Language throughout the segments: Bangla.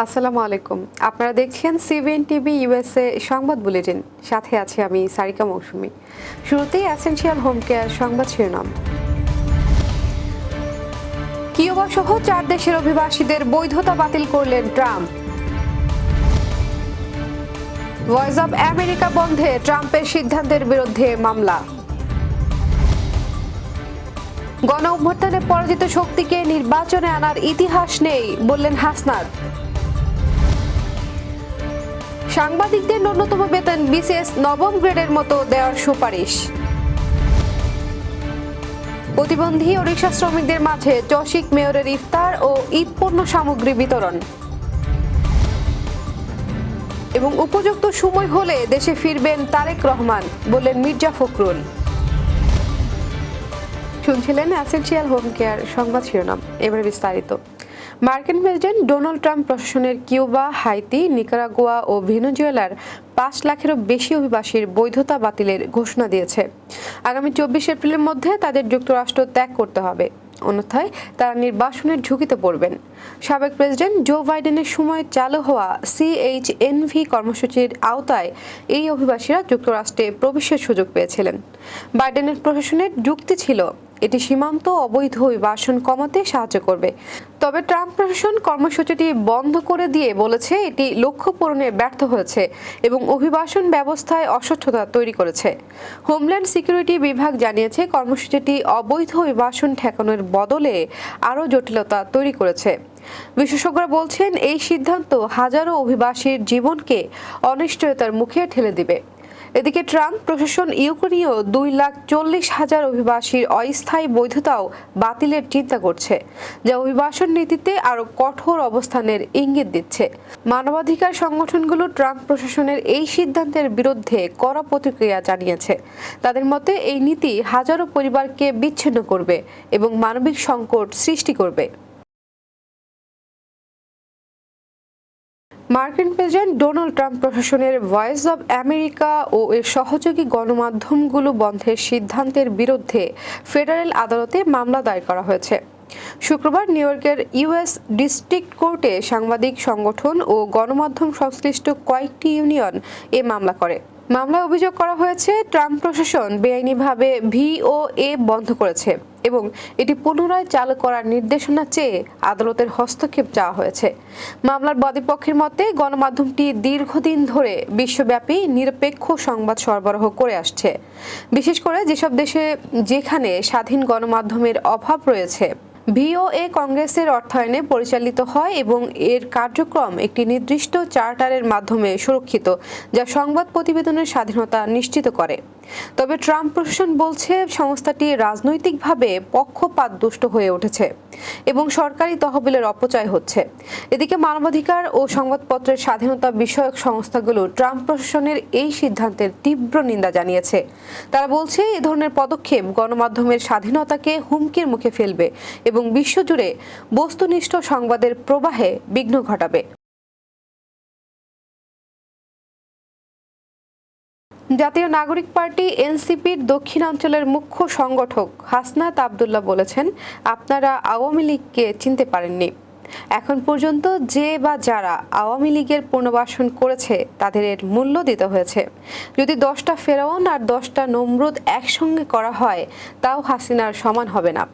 আসসালামু আলাইকুম। আপনারা দেখছেন সিবিএন টিভি ইউএসএ সংবাদ বুলেটিন। সাথে আছি আমি সারিকা মৌসুমী। শুরুতেই এসেনশিয়াল হোম কেয়ার সংবাদ শিরোনাম। কিউবা সহ 4 দেশের অভিবাসীদের বৈধতা বাতিল করলেন ট্রাম্প। ভয়েস অব আমেরিকা বন্ধে ট্রাম্পের সিদ্ধান্তের বিরুদ্ধে মামলা। গণ অভ্যুত্থানে পরাজিত শক্তিকে নির্বাচনে আনার ইতিহাস নেই বললেন হাসনাত। সাংবাদিকদের ন্যূনতম বেতন বিসিএস নবম গ্রেডের মতো দেওয়ার সুপারিশ। প্রতিবন্ধী ও রিকশা শ্রমিকদের মাঝে চসিক মেয়রের ইফতার ও ঈদ পণ্য সামগ্রী বিতরণ। এবং উপযুক্ত সময় হলে দেশে ফিরবেন তারেক রহমান বললেন মির্জা ফখরুল। শুনছিলেন এসেনশিয়াল হোম কেয়ার সংবাদ শিরোনাম। এবারে বিস্তারিত। মার্কিন প্রেসিডেন্ট ডোনাল্ড ট্রাম্প প্রশাসনের কিউবা, হাইতি, নিকারাগুয়া ও ভেনেজুয়েলার 5 লাখেরও বেশি অভিবাসীর বৈধতা বাতিলের ঘোষণা দিয়েছে। আগামী 24 এপ্রিলের মধ্যে তাদের যুক্তরাষ্ট্র ত্যাগ করতে হবে, অন্যথায় তারা নির্বাসনের ঝুঁকিতে পড়বেন। সাবেক প্রেসিডেন্ট জো বাইডেনের সময় চালু হওয়া CHNV কর্মসূচির আওতায় এই অভিবাসীরা যুক্তরাষ্ট্রে প্রবেশের সুযোগ পেয়েছিলেন। বাইডেনের প্রশাসনের যুক্তি ছিল এটি সীমান্ত অবৈধ অভিবাসন কমাতে সাহায্য করবে। তবে ট্রাম্প প্রশাসন কর্মসূচিটি বন্ধ করে দিয়ে বলেছে এটি লক্ষ্য পূরণে ব্যর্থ হয়েছে এবং অভিবাসন ব্যবস্থায় অস্বচ্ছতা তৈরি করেছে। হোমল্যান্ড সিকিউরিটি বিভাগ জানিয়েছে কর্মসূচিটি অবৈধ অভিবাসন ঠেকানোর বদলে আরও জটিলতা তৈরি করেছে। বিশেষজ্ঞরা বলছেন এই সিদ্ধান্ত হাজারো অভিবাসীর জীবনকে অনিশ্চয়তার মুখে ঠেলে দিবে। এদিকে ট্রাম্প প্রশাসন ইউক্রেনীয় 2,40,000 অভিবাসীর অস্থায়ী বৈধতাও বাতিলের চিন্তা করছে, যা অভিবাসন নীতিতে আরও কঠোর অবস্থানের ইঙ্গিত দিচ্ছে। মানবাধিকার সংগঠনগুলো ট্রাম্প প্রশাসনের এই সিদ্ধান্তের বিরুদ্ধে কড়া প্রতিক্রিয়া জানিয়েছে। তাদের মতে এই নীতি হাজারো পরিবারকে বিচ্ছিন্ন করবে এবং মানবিক সংকট সৃষ্টি করবে। মার্কিন প্রেসিডেন্ট ডোনাল্ড ট্রাম্প প্রশাসনের ভয়েস অব আমেরিকা ও এর সহযোগী গণমাধ্যমগুলো বন্ধের সিদ্ধান্তের বিরুদ্ধে ফেডারেল আদালতে মামলা দায়ের করা হয়েছে। শুক্রবার নিউ ইয়র্কের US ডিস্ট্রিক্ট কোর্টে সাংবাদিক সংগঠন ও গণমাধ্যম সংশ্লিষ্ট কয়েকটি ইউনিয়ন এ মামলা করে। মামলায় অভিযোগ করা হয়েছে ট্রাম্প প্রশাসন বেআইনিভাবে VOA বন্ধ করেছে এবং এটি পুনরায় চালু করার নির্দেশনা চেয়ে আদালতের হস্তক্ষেপ চাওয়া হয়েছে। মামলার বাদীপক্ষের মতে গণমাধ্যমটি দীর্ঘদিন ধরে বিশ্বব্যাপী নিরপেক্ষ সংবাদ সরবরাহ করে আসছে, বিশেষ করে যেসব দেশে যেখানে স্বাধীন গণমাধ্যমের অভাব রয়েছে। VOA কংগ্রেসের অর্থায়নে পরিচালিত হয় এবং এর কার্যক্রম একটি নির্দিষ্ট চার্টারের মাধ্যমে সুরক্ষিত, যা সংবাদ প্রতিবেদনের স্বাধীনতা নিশ্চিত করে। তবে ট্রাম্প প্রশাসন বলছে সংস্থাটি রাজনৈতিকভাবে পক্ষপাতদুষ্ট হয়ে উঠেছে এবং সরকারি তহবিলের অপচয় হচ্ছে। এদিকে মানবাধিকার ও সংবাদপত্রের স্বাধীনতা বিষয়ক সংস্থাগুলো ট্রাম্প প্রশাসনের এই সিদ্ধান্তের তীব্র নিন্দা জানিয়েছে। তারা বলছে এ ধরনের পদক্ষেপ গণমাধ্যমের স্বাধীনতাকে হুমকির মুখে ফেলবে এবং বিশ্বজুড়ে বস্তুনিষ্ঠ সংবাদের প্রবাহে বিঘ্ন ঘটাবে। জাতীয় নাগরিক পার্টি NCPর দক্ষিণাঞ্চলের মুখ্য সংগঠক হাসনাত আবদুল্লাহ বলেছেন, আপনারা আওয়ামী লীগকে চিনতে পারেননি। এখন পর্যন্ত যে বা যারা আওয়ামী লীগের পুনর্বাসন করেছে তাদের এর মূল্য দিতে হয়েছে। যদি 10টা ফেরাউন আর 10টা নমরুদ একসঙ্গে করা হয় তাও হাসিনার সমান হবে না।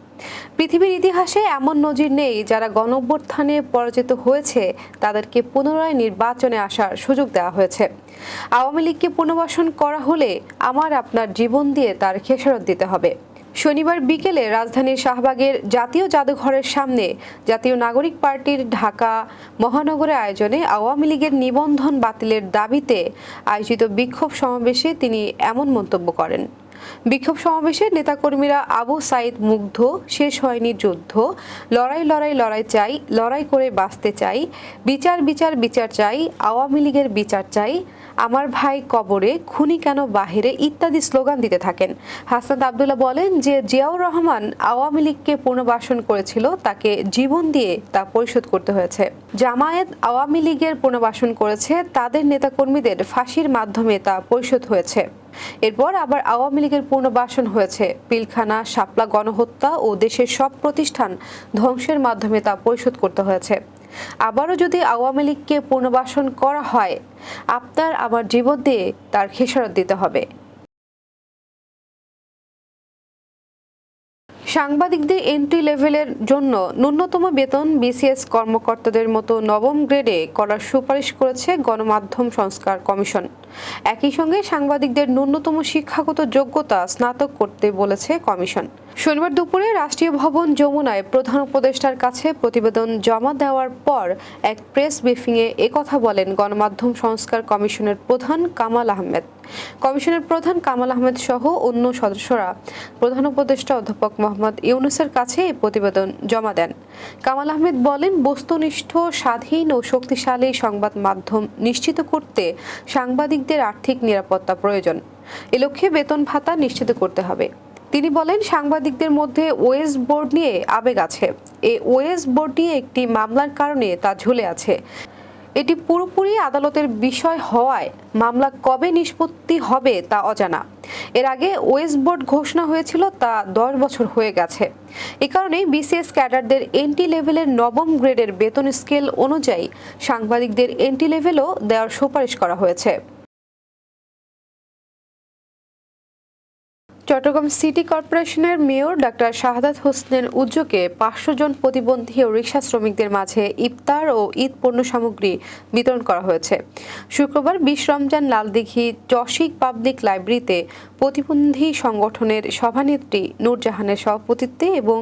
পৃথিবীর ইতিহাসে এমন নজির নেই যারা গণঅভ্যুত্থানে পরাজিত হয়েছে তাদেরকে পুনরায় নির্বাচনে আসার সুযোগ দেওয়া হয়েছে। আওয়ামী লীগকে পুনর্বাসন করা হলে আমার আপনার জীবন দিয়ে তার খেসারত দিতে হবে। শনিবার বিকেলে রাজধানীর শাহবাগের জাতীয় জাদুঘরের সামনে জাতীয় নাগরিক পার্টির ঢাকা মহানগরের আয়োজনে আওয়ামী লীগের নিবন্ধন বাতিলের দাবিতে আয়োজিত বিক্ষোভ সমাবেশে তিনি এমন মন্তব্য করেন। বিক্ষোভ সমাবেশে নেতাকর্মীরা আবু সাইদ মুগ্ধ, শেষ হয়নি যুদ্ধ, লড়াই লড়াই লড়াই চাই, লড়াই করে বাঁচতে চাই, বিচার বিচার বিচার চাই, আওয়ামী লীগের বিচার চাই, আমার ভাই কবরে, খুনি কেন বাহিরে ইত্যাদি স্লোগান দিতে থাকেন। হাসনাত আবদুল্লাহ বলেন যে জিয়াউর রহমান আওয়ামী লীগকে পুনর্বাসন করেছিল তাকে জীবন দিয়ে তা পরিশোধ করতে হয়েছে। জামায়াত আওয়ামী লীগের পুনর্বাসন করেছে, তাদের নেতাকর্মীদের ফাঁসির মাধ্যমে তা পরিশোধ হয়েছে। এরপর আবার আওয়ামী লীগের পুনর্বাসন হয়েছে, পিলখানা, শাপলা গণহত্যা ও দেশের সব প্রতিষ্ঠান ধ্বংসের মাধ্যমে তা পরিশোধ করতে হয়েছে। আবারও যদি আওয়ামী লীগকে পুনর্বাসন করা হয়, আপনার আমার জীবন দিয়ে তার খেসারত দিতে হবে। সাংবাদিকদের এন্ট্রি লেভেলের জন্য ন্যূনতম বেতন বিসিএস কর্মকর্তাদের মতো নবম গ্রেডে করার সুপারিশ করেছে গণমাধ্যম সংস্কার কমিশন। একই সঙ্গে সাংবাদিকদের ন্যূনতম শিক্ষাগত যোগ্যতা স্নাতক করতে বলেছে কমিশন। শনিবার দুপুরে রাষ্ট্রীয় ভবন যমুনায় প্রধান উপদেষ্টার কাছে প্রতিবেদন জমা দেওয়ার পর এক প্রেস ব্রিফিংয়ে একথা বলেন গণমাধ্যম সংস্কার কমিশনের প্রধান কামাল আহমেদ। কমিশনের প্রধান কামাল আহমেদ সহ অন্য সদস্যরা প্রধান উপদেষ্টা অধ্যাপক মোহাম্মদ ইউনূসের কাছে এই প্রতিবেদন জমা দেন। কামাল আহমেদ বলেন, বস্তুনিষ্ঠ, স্বাধীন ও শক্তিশালী সংবাদ মাধ্যম নিশ্চিত করতে সাংবাদিকদের আর্থিক নিরাপত্তা প্রয়োজন। এ লক্ষ্যে বেতন ভাতা নিশ্চিত করতে হবে। তিনি বলেন, সাংবাদিকদের মধ্যে ওয়েজ বোর্ড নিয়ে আবেগ আছে। এই ওয়েজ বোর্ড নিয়ে একটি মামলার কারণে তা ঝুলে আছে। এটি পুরোপুরি আদালতের বিষয় হওয়ায় মামলা কবে নিষ্পত্তি হবে তা অজানা। এর আগে ওয়েজ বোর্ড ঘোষণা হয়েছিল, তা 10 বছর হয়ে গেছে। এ কারণেই বিসিএস ক্যাডারদের এন্ট্রি লেভেলের নবম গ্রেডের বেতন স্কেল অনুযায়ী সাংবাদিকদের এন্ট্রি লেভেলও দেওয়ার সুপারিশ করা হয়েছে। চট্টগ্রাম সিটি কর্পোরেশনের মেয়র ডাক্তার শাহাদাত হোসেনের উদ্যোগে 500 জন প্রতিবন্ধী ও রিকশা শ্রমিকদের মাঝে ইফতার ও ঈদ পণ্য সামগ্রী বিতরণ করা হয়েছে। শুক্রবার 20 রমজান লালদিঘি চসিক পাবলিক লাইব্রেরিতে প্রতিবন্ধী সংগঠনের সভানেত্রী নূরজাহানের সভাপতিত্বে এবং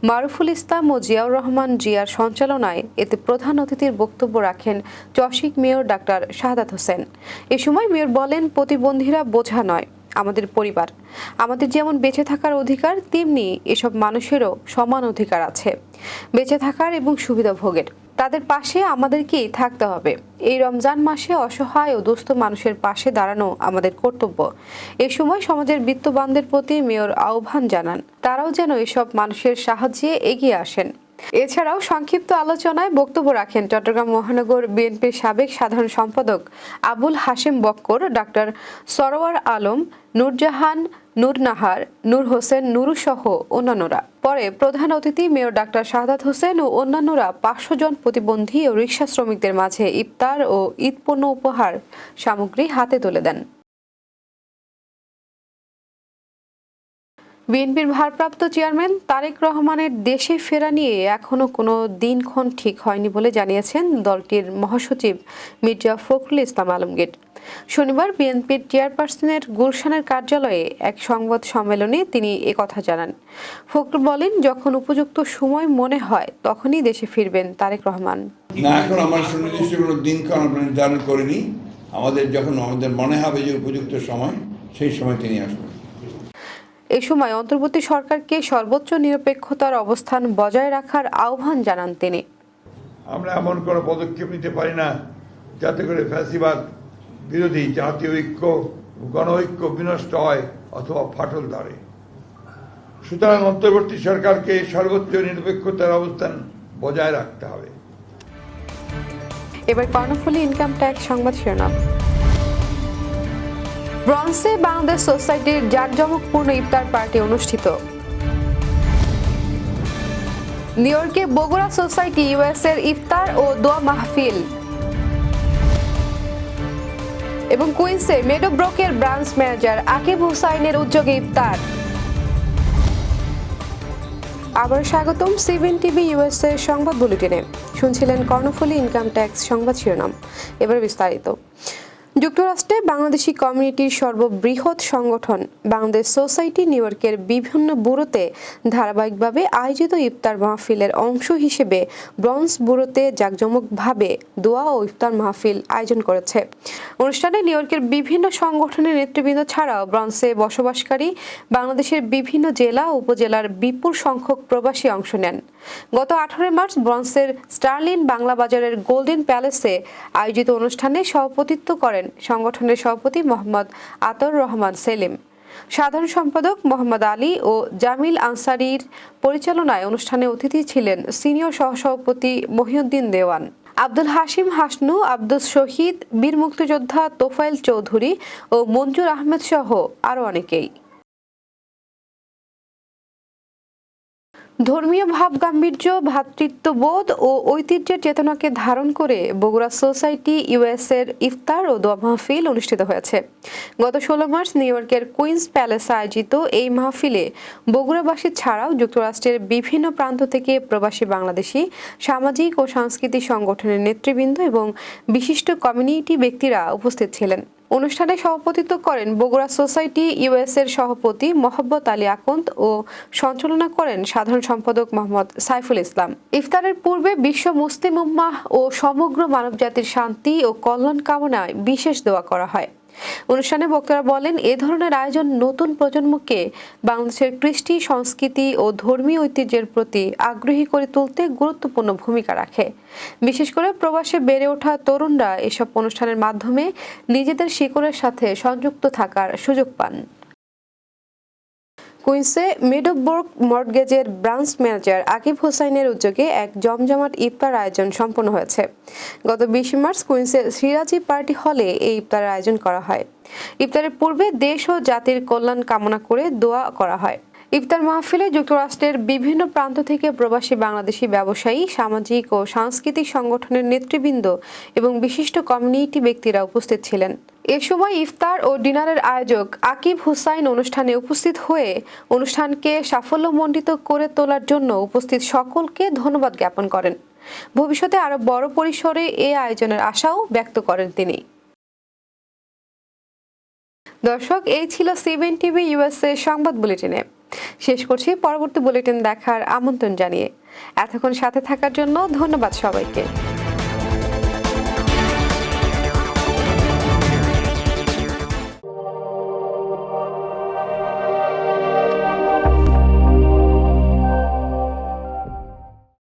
মারুফুল ইসলাম ও জিয়াউর রহমান জিয়ার সঞ্চালনায় এতে প্রধান অতিথির বক্তব্য রাখেন চসিক মেয়র ডাক্তার শাহাদাত হোসেন। এ সময় মেয়র বলেন, প্রতিবন্ধীরা বোঝা নয়, আমাদের পরিবার। আমাদের যেমন বেঁচে থাকার অধিকার, তেমনি এসব মানুষেরও সমান অধিকার আছে বেঁচে থাকার এবং সুবিধা ভোগের। তাদের পাশে আমাদেরকেই থাকতে হবে। এই রমজান মাসে অসহায় ও দুস্থ মানুষের পাশে দাঁড়ানো আমাদের কর্তব্য। এই সময় সমাজের বিত্তবানদের প্রতি মেয়র আহ্বান জানান, তারাও যেন এসব মানুষের সাহায্যে এগিয়ে আসেন। এছাড়াও সংক্ষিপ্ত আলোচনায় বক্তব্য রাখেন চট্টগ্রাম মহানগর বিএনপির সাবেক সাধারণ সম্পাদক আবুল হাশেম বক্কর, ডাক্তার সরওয়ার আলম, নূরজাহান, নূর নাহার, নূর হোসেন নুরু সহ অন্যান্যরা। পরে প্রধান অতিথি মেয়র ডাক্তার শাহাদাত হোসেন ও অন্যান্যরা 500 জন প্রতিবন্ধী ও রিকশা শ্রমিকদের মাঝে ইফতার ও ঈদ পণ্য উপহার সামগ্রী হাতে তুলে দেন। বিএনপির ভারপ্রাপ্ত চেয়ারম্যান তারেক রহমানের দেশে ফেরা নিয়ে এখনো কোনো দিনক্ষণ ঠিক হয়নি বলে জানিয়েছেন দলটির মহাসচিব মির্জা ফখরুল ইসলাম আলমগীর। শনিবার বিএনপির চেয়ারপারসনের গুলশানের কার্যালয়ে এক সংবাদ সম্মেলনে তিনি একথা জানান। ফখরুল বলেন, যখন উপযুক্ত সময় মনে হয় তখনই দেশে ফিরবেন তারেক রহমান। না, এখন আমার সুনির্দিষ্ট কোনো দিনক্ষণ আমরা নির্ধারণ করিনি। যখন আমাদের মনে হবে যে উপযুক্ত সময়, সেই সময় তিনি আসবেন। এ সময় অন্তর্বর্তী সরকারকে সর্বোচ্চ নিরপেক্ষতার অবস্থান বজায় রাখার আহ্বান জানান তিনি। আমরা এমন কোনো পদক্ষেপ নিতে পারি না যাতে করে ফ্যাসিবাদ বিরোধী জাতীয় ঐক্য, গণঐক্য বিনষ্ট হয় অথবা ফাটল ধরে। সুতরাং অন্তর্বর্তী সরকারকে সর্বোচ্চ নিরপেক্ষতার অবস্থান বজায় রাখতে হবে। এবার কর্ণফুলী ইনকাম ট্যাক্স সংবাদ শিরোনাম। ব্রন্সে বাংলাদেশ সোসাইটির জাঁকজমকপূর্ণ ইফতার পার্টি অনুষ্ঠিত। নিউ ইয়র্কে বগুড়া সোসাইটি ইউএসএর ইফতার ও দোয়া মাহফিল এবং কুইন্সে মেডোব্রোকের ব্রাঞ্চ ম্যানেজার আকিব হুসাইনের উদ্যোগে ইফতার। আবার স্বাগতম সিবিএন টিভি ইউএসএ সংবাদ বুলেটিনে। শুনছিলেন কর্ণফুলী ইনকাম ট্যাক্স সংবাদ শিরোনাম। এবার বিস্তারিত। যুক্তরাষ্ট্রে বাংলাদেশি কমিউনিটির সর্ববৃহৎ সংগঠন বাংলাদেশ সোসাইটি নিউ ইয়র্কের বিভিন্ন ব্যুরোতে ধারাবাহিকভাবে আয়োজিত ইফতার মাহফিলের অংশ হিসেবে ব্রঞ্জ ব্যুরোতে জাঁকজমকভাবে দোয়া ও ইফতার মাহফিল আয়োজন করেছে। অনুষ্ঠানে নিউ ইয়র্কের বিভিন্ন সংগঠনের নেতৃবৃন্দ ছাড়াও ব্রঞ্জে বসবাসকারী বাংলাদেশের বিভিন্ন জেলা ও উপজেলার বিপুল সংখ্যক প্রবাসী অংশ নেন। গত 18 মার্চ ব্রঞ্জের স্টার্লিন বাংলা বাজারের গোল্ডেন প্যালেসে আয়োজিত অনুষ্ঠানে সভাপতিত্ব করেন সংগঠনের সভাপতি মোহাম্মদ আতর রহমান সেলিম। সাধারণ সম্পাদক মোহাম্মদ আলী ও জামিল আনসারীর পরিচালনায় অনুষ্ঠানে অতিথি ছিলেন সিনিয়র সহসভাপতি মহিউদ্দিন দেওয়ান, আব্দুল হাশিম হাসনু, আব্দুস শহীদ, বীর মুক্তিযোদ্ধা তোফাইল চৌধুরী ও মঞ্জুর আহমেদ সহ আরও অনেকেই। ধর্মীয় ভাব গাম্ভীর্য, ভ্রাতৃত্ববোধ ও ঐতিহ্যের চেতনাকে ধারণ করে বগুড়া সোসাইটি ইউএস এর ইফতার ও দোয়া মাহফিল অনুষ্ঠিত হয়েছে। গত 16 মার্চ নিউ ইয়র্কের কুইন্স প্যালেসে আয়োজিত এই মাহফিলে বগুড়াবাসী ছাড়াও যুক্তরাষ্ট্রের বিভিন্ন প্রান্ত থেকে প্রবাসী বাংলাদেশি, সামাজিক ও সাংস্কৃতিক সংগঠনের নেতৃবৃন্দ এবং বিশিষ্ট কমিউনিটি ব্যক্তিরা উপস্থিত ছিলেন। অনুষ্ঠানে সভাপতিত্ব করেন বগুড়া সোসাইটি ইউএস এর সভাপতি মোহাম্মদ আলী আকন্দ ও সঞ্চালনা করেন সাধারণ সম্পাদক মোহাম্মদ সাইফুল ইসলাম। ইফতারের পূর্বে বিশ্ব মুসলিম উম্মাহ ও সমগ্র মানবজাতির শান্তি ও কল্যাণ কামনায় বিশেষ দোয়া করা হয়। অনুষ্ঠানে বক্তারা বলেন, এ ধরনের আয়োজন নতুন প্রজন্মকে বাংলাদেশের কৃষ্টি, সংস্কৃতি ও ধর্মীয় ঐতিহ্যের প্রতি আগ্রহী করে তুলতে গুরুত্বপূর্ণ ভূমিকা রাখে। বিশেষ করে প্রবাসে বেড়ে ওঠা তরুণরা এসব অনুষ্ঠানের মাধ্যমে নিজেদের শিকড়ের সাথে সংযুক্ত থাকার সুযোগ পান। কুইন্সে মিডবোর্গ মর্টগেজের ব্রাঞ্চ ম্যানেজার আকিব হোসাইনের উদ্যোগে এক জমজমাট ইফতার আয়োজন সম্পন্ন হয়েছে। গত 20 মার্চ কুইন্সের সিরাজি পার্টি হলে এই ইফতারের আয়োজন করা হয়। ইফতারের পূর্বে দেশ ও জাতির কল্যাণ কামনা করে দোয়া করা হয়। ইফতার মাহফিলে যুক্তরাষ্ট্রের বিভিন্ন প্রান্ত থেকে প্রবাসী বাংলাদেশি ব্যবসায়ী, সামাজিক ও সাংস্কৃতিক সংগঠনের নেতৃবৃন্দ এবং বিশিষ্ট কমিউনিটি ব্যক্তিরা উপস্থিত ছিলেন। এ সময় ইফতার ও ডিনারের আয়োজক আকিব হুসাইন অনুষ্ঠানে উপস্থিত হয়ে অনুষ্ঠানকে সাফল্যমণ্ডিত করে তোলার জন্য উপস্থিত সকলকে ধন্যবাদ জ্ঞাপন করেন। ভবিষ্যতে আরো বড় পরিসরে এ আয়োজনের আশাও ব্যক্ত করেন তিনি। দর্শক, এই ছিল সিবিএন টিভি ইউএসএ সংবাদ বুলেটিনে। শেষ করছি, পরবর্তী বুলেটিন দেখার আমন্ত্রণ জানিয়ে। এতক্ষণ সাথে থাকার জন্য ধন্যবাদ সবাইকে।